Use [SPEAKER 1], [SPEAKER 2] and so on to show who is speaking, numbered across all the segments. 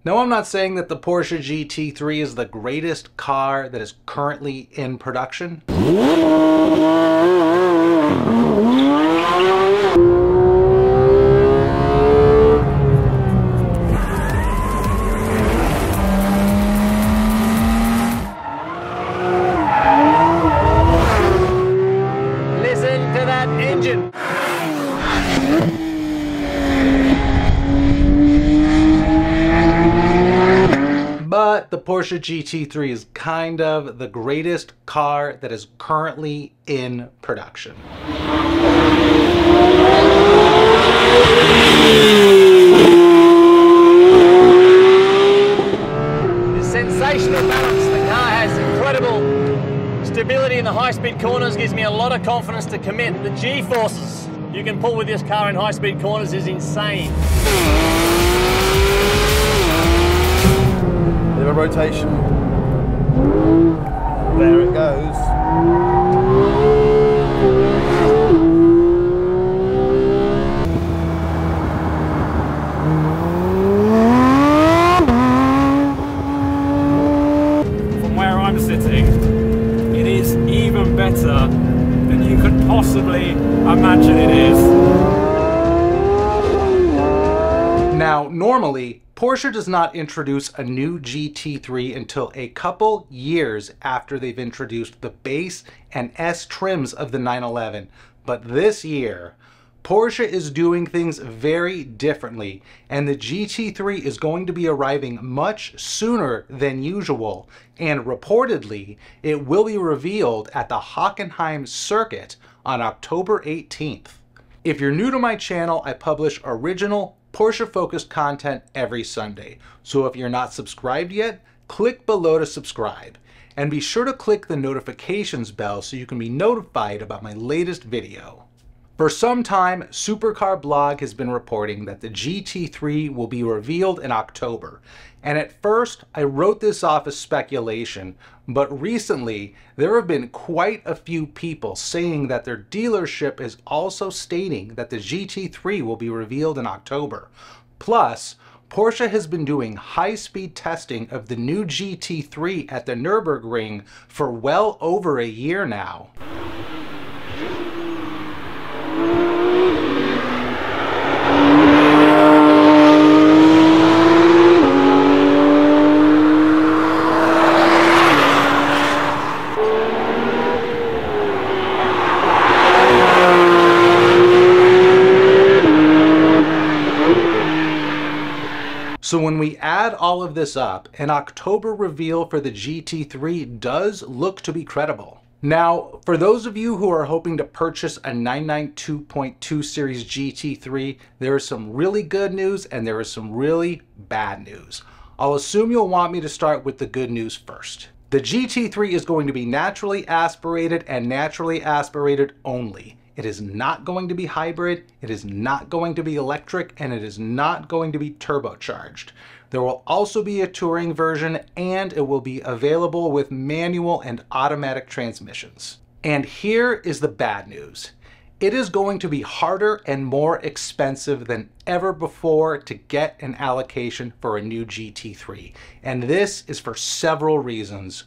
[SPEAKER 1] Now, I'm not saying that the Porsche GT3 is the greatest car that is currently in production.
[SPEAKER 2] Listen to that engine.
[SPEAKER 1] But the Porsche GT3 is kind of the greatest car that is currently in production.
[SPEAKER 2] The sensational balance the car has, incredible stability in the high-speed corners, gives me a lot of confidence to commit. The G-forces you can pull with this car in high-speed corners is insane.
[SPEAKER 3] Bit of a rotation. There it goes.
[SPEAKER 4] From where I'm sitting, it is even better than you could possibly imagine it is.
[SPEAKER 1] Now, normally, Porsche does not introduce a new GT3 until a couple years after they've introduced the base and S trims of the 911. But this year, Porsche is doing things very differently, and the GT3 is going to be arriving much sooner than usual, and reportedly, it will be revealed at the Hockenheim circuit on October 18th. If you're new to my channel, I publish original Porsche-focused content every Sunday. So if you're not subscribed yet, click below to subscribe. And be sure to click the notifications bell so you can be notified about my latest video. For some time, Supercar Blog has been reporting that the GT3 will be revealed in October. And at first, I wrote this off as speculation, but recently, there have been quite a few people saying that their dealership is also stating that the GT3 will be revealed in October. Plus, Porsche has been doing high-speed testing of the new GT3 at the Nuremberg for well over a year now. So when we add all of this up, an October reveal for the GT3 does look to be credible. Now, for those of you who are hoping to purchase a 992.2 Series GT3, there is some really good news and there is some really bad news. I'll assume you'll want me to start with the good news first. The GT3 is going to be naturally aspirated and naturally aspirated only. It is not going to be hybrid, it is not going to be electric, and it is not going to be turbocharged. There will also be a touring version, and it will be available with manual and automatic transmissions. And here is the bad news. It is going to be harder and more expensive than ever before to get an allocation for a new GT3. And this is for several reasons.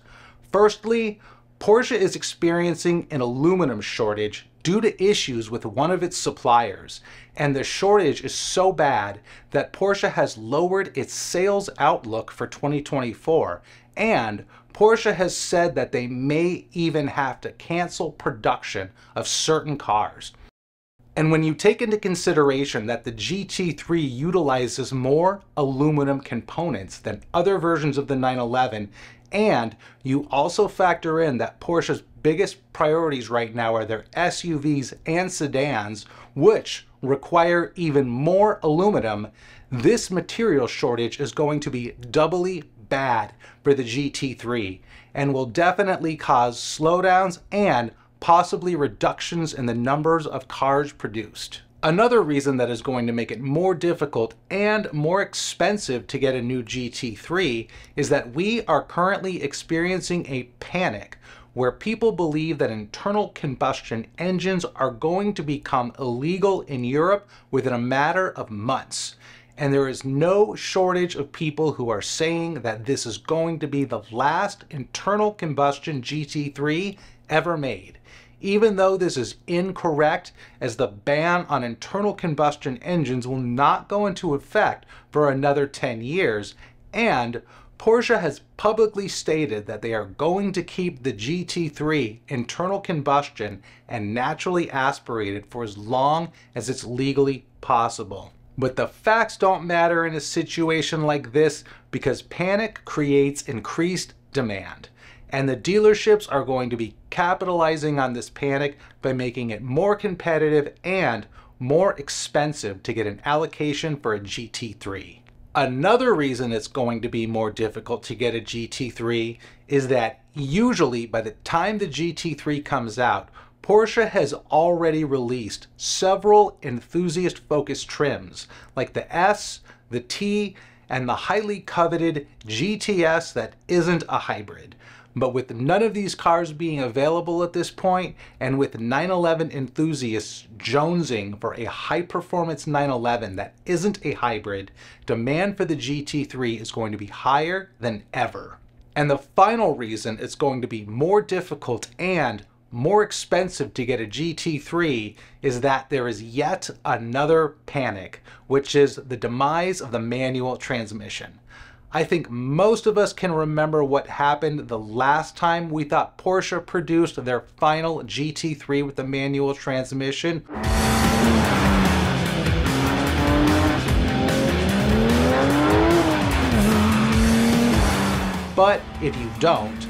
[SPEAKER 1] Firstly, Porsche is experiencing an aluminum shortage due to issues with one of its suppliers, and the shortage is so bad that Porsche has lowered its sales outlook for 2024, and Porsche has said that they may even have to cancel production of certain cars. And when you take into consideration that the GT3 utilizes more aluminum components than other versions of the 911, and you also factor in that Porsche's biggest priorities right now are their SUVs and sedans, which require even more aluminum, this material shortage is going to be doubly bad for the GT3 and will definitely cause slowdowns and possibly reductions in the numbers of cars produced. Another reason that is going to make it more difficult and more expensive to get a new GT3 is that we are currently experiencing a panic where people believe that internal combustion engines are going to become illegal in Europe within a matter of months. and there is no shortage of people who are saying that this is going to be the last internal combustion GT3 ever made. Even though this is incorrect, as the ban on internal combustion engines will not go into effect for another 10 years, and Porsche has publicly stated that they are going to keep the GT3 internal combustion and naturally aspirated for as long as it's legally possible. But the facts don't matter in a situation like this, because panic creates increased demand. And the dealerships are going to be capitalizing on this panic by making it more competitive and more expensive to get an allocation for a GT3. Another reason it's going to be more difficult to get a GT3 is that usually by the time the GT3 comes out, Porsche has already released several enthusiast-focused trims like the S, the T, and the highly coveted GTS that isn't a hybrid. But with none of these cars being available at this point, and with 911 enthusiasts jonesing for a high-performance 911 that isn't a hybrid, demand for the GT3 is going to be higher than ever. And the final reason it's going to be more difficult and more expensive to get a GT3 is that there is yet another panic, which is the demise of the manual transmission. I think most of us can remember what happened the last time we thought Porsche produced their final GT3 with the manual transmission. But if you don't,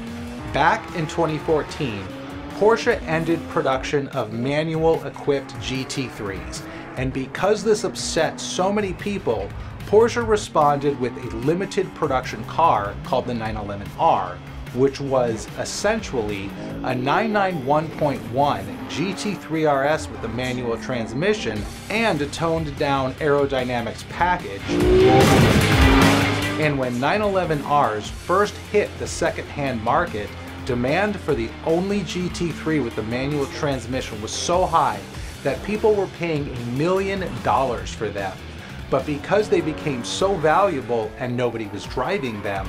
[SPEAKER 1] back in 2014, Porsche ended production of manual-equipped GT3s, and because this upset so many people, Porsche responded with a limited production car called the 911R, which was essentially a 991.1 GT3 RS with a manual transmission and a toned-down aerodynamics package. And when 911Rs first hit the second-hand market, demand for the only GT3 with the manual transmission was so high that people were paying $1 million for them. But because they became so valuable and nobody was driving them,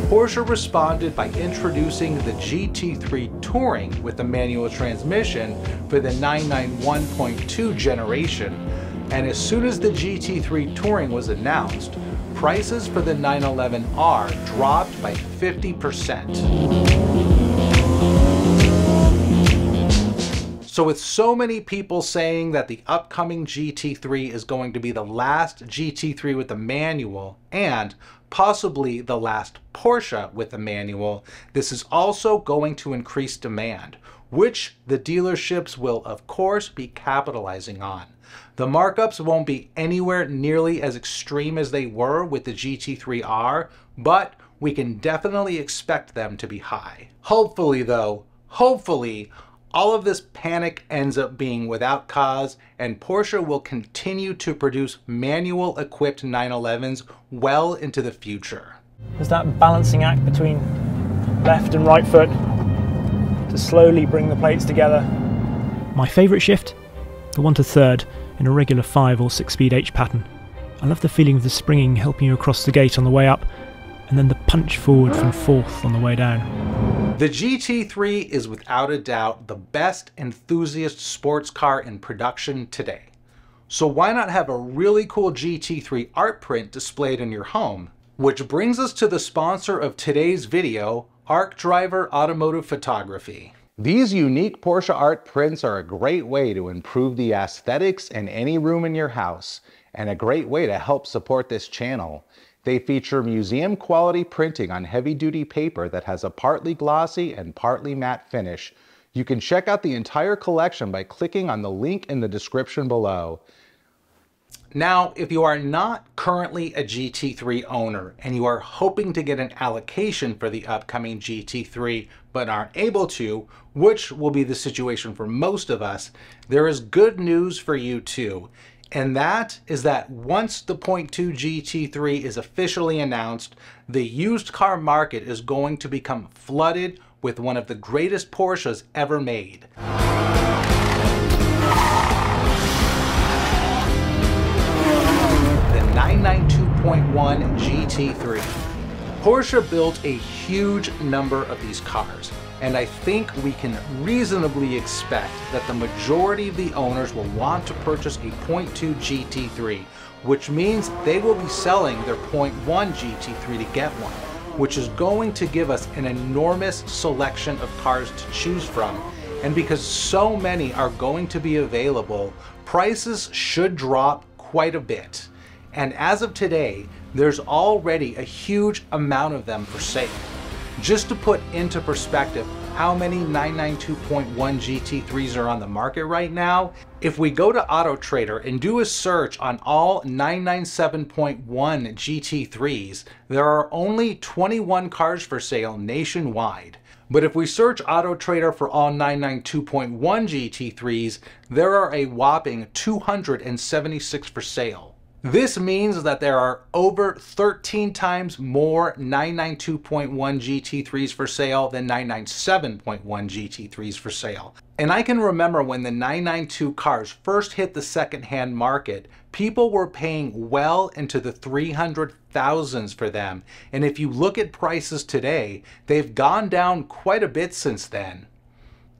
[SPEAKER 1] Porsche responded by introducing the GT3 Touring with the manual transmission for the 991.2 generation. And as soon as the GT3 Touring was announced, prices for the 911R dropped by 50%. So with so many people saying that the upcoming GT3 is going to be the last GT3 with a manual and possibly the last Porsche with a manual, this is also going to increase demand, which the dealerships will of course be capitalizing on. The markups won't be anywhere nearly as extreme as they were with the GT3R, but we can definitely expect them to be high. Hopefully though, all of this panic ends up being without cause, and Porsche will continue to produce manual-equipped 911s well into the future.
[SPEAKER 5] There's that balancing act between left and right foot to slowly bring the plates together.
[SPEAKER 6] My favourite shift? The 1 to 3rd in a regular 5 or 6 speed H pattern. I love the feeling of the springing helping you across the gate on the way up, and then the punch forward from 4th on the way down.
[SPEAKER 1] The GT3 is without a doubt the best enthusiast sports car in production today. So why not have a really cool GT3 art print displayed in your home? Which brings us to the sponsor of today's video, Arc Driver Automotive Photography. These unique Porsche art prints are a great way to improve the aesthetics in any room in your house, and a great way to help support this channel. They feature museum quality printing on heavy duty paper that has a partly glossy and partly matte finish. You can check out the entire collection by clicking on the link in the description below. Now, if you are not currently a GT3 owner and you are hoping to get an allocation for the upcoming GT3 but aren't able to, which will be the situation for most of us, there is good news for you too. And that is that once the 0.2 GT3 is officially announced, the used car market is going to become flooded with one of the greatest Porsches ever made. The 992.1 GT3. Porsche built a huge number of these cars, and I think we can reasonably expect that the majority of the owners will want to purchase a 0.2 GT3, which means they will be selling their 0.1 GT3 to get one, which is going to give us an enormous selection of cars to choose from. And because so many are going to be available, prices should drop quite a bit. And as of today, there's already a huge amount of them for sale. Just to put into perspective how many 992.1 GT3s are on the market right now, if we go to Auto Trader and do a search on all 997.1 GT3s, there are only 21 cars for sale nationwide. But if we search Auto Trader for all 992.1 GT3s, there are a whopping 276 for sale. This means that there are over 13 times more 992.1 GT3s for sale than 997.1 GT3s for sale. And I can remember when the 992 cars first hit the secondhand market, people were paying well into the 300,000s for them. And if you look at prices today, they've gone down quite a bit since then.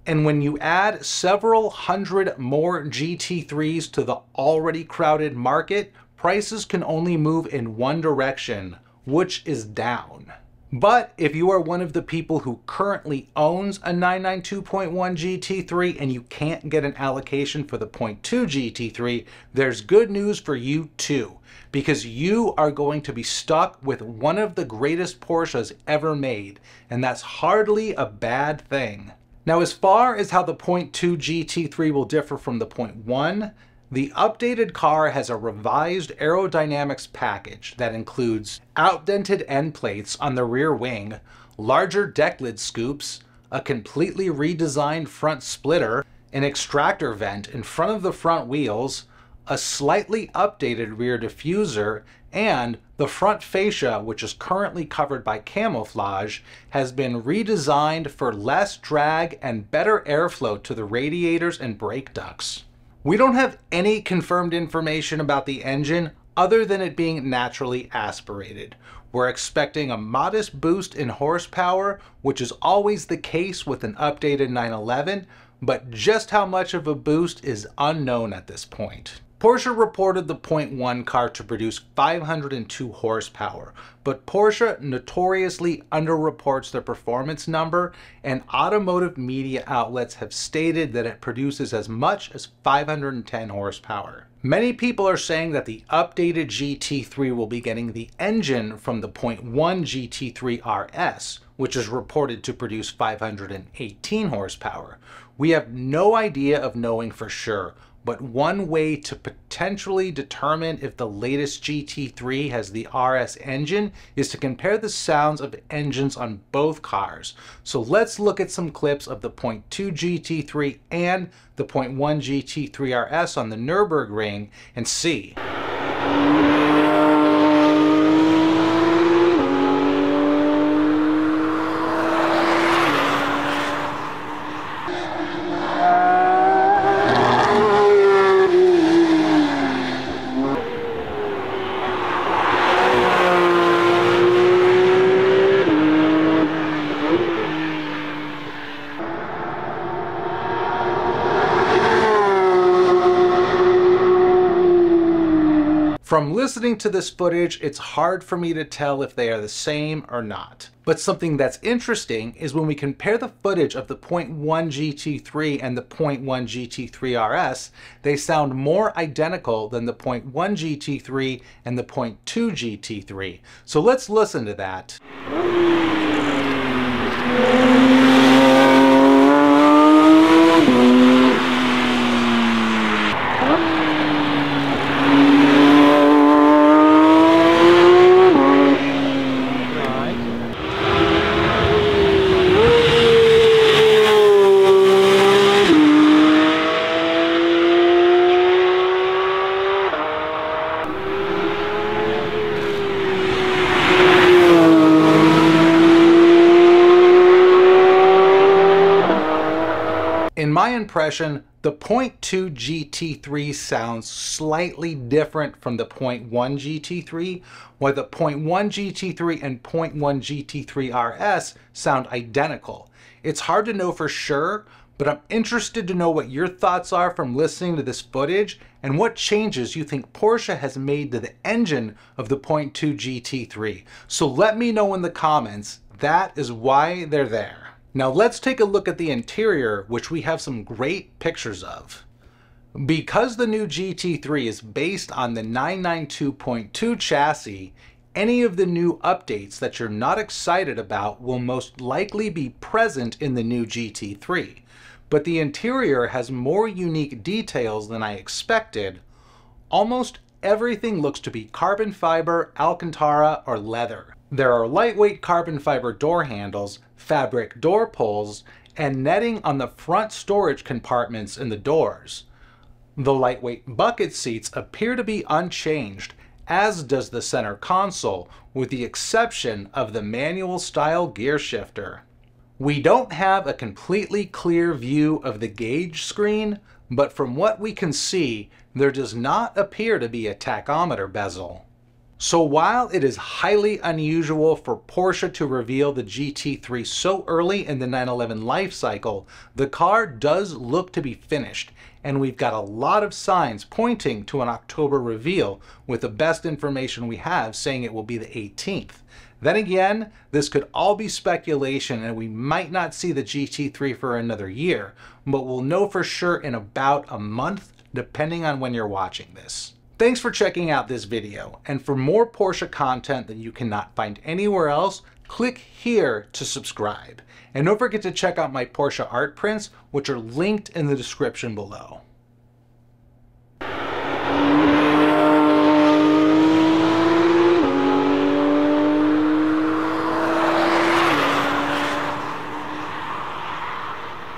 [SPEAKER 1] And when you add several hundred more GT3s to the already crowded market, prices can only move in one direction, which is down. But if you are one of the people who currently owns a 992.1 GT3 and you can't get an allocation for the 0.2 GT3, there's good news for you too, because you are going to be stuck with one of the greatest Porsches ever made, and that's hardly a bad thing. Now, as far as how the 0.2 GT3 will differ from the 0.1, the updated car has a revised aerodynamics package that includes outdented end plates on the rear wing, larger deck lid scoops, a completely redesigned front splitter, an extractor vent in front of the front wheels, a slightly updated rear diffuser, and the front fascia, which is currently covered by camouflage, has been redesigned for less drag and better airflow to the radiators and brake ducts. We don't have any confirmed information about the engine other than it being naturally aspirated. We're expecting a modest boost in horsepower, which is always the case with an updated 911, but just how much of a boost is unknown at this point. Porsche reported the 0.1 car to produce 502 horsepower, but Porsche notoriously underreports their performance number, and automotive media outlets have stated that it produces as much as 510 horsepower. Many people are saying that the updated GT3 will be getting the engine from the 0.1 GT3 RS, which is reported to produce 518 horsepower. We have no idea of knowing for sure, but one way to potentially determine if the latest GT3 has the RS engine is to compare the sounds of engines on both cars. So let's look at some clips of the 0.2 GT3 and the 0.1 GT3 RS on the Nuremberg ring and see. From listening to this footage, it's hard for me to tell if they are the same or not. But something that's interesting is when we compare the footage of the 0.1 GT3 and the 0.1 GT3 RS, they sound more identical than the 0.1 GT3 and the 0.2 GT3. So let's listen to that. impression, the 0.2 GT3 sounds slightly different from the 0.1 GT3, while the 0.1 GT3 and 0.1 GT3 RS sound identical. It's hard to know for sure, but I'm interested to know what your thoughts are from listening to this footage and what changes you think Porsche has made to the engine of the 0.2 GT3. So let me know in the comments. That is why they're there. Now let's take a look at the interior, which we have some great pictures of. Because the new GT3 is based on the 992.2 chassis, any of the new updates that you're not excited about will most likely be present in the new GT3. But the interior has more unique details than I expected. Almost everything looks to be carbon fiber, Alcantara, or leather. There are lightweight carbon fiber door handles, fabric door pulls, and netting on the front storage compartments in the doors. The lightweight bucket seats appear to be unchanged, as does the center console, with the exception of the manual style gear shifter. We don't have a completely clear view of the gauge screen, but from what we can see, there does not appear to be a tachometer bezel. So while it is highly unusual for Porsche to reveal the GT3 so early in the 911 life cycle, the car does look to be finished, and we've got a lot of signs pointing to an October reveal, with the best information we have saying it will be the 18th. Then again, this could all be speculation and we might not see the GT3 for another year, but we'll know for sure in about a month, depending on when you're watching this. Thanks for checking out this video, and for more Porsche content that you cannot find anywhere else, click here to subscribe. And don't forget to check out my Porsche art prints, which are linked in the description below.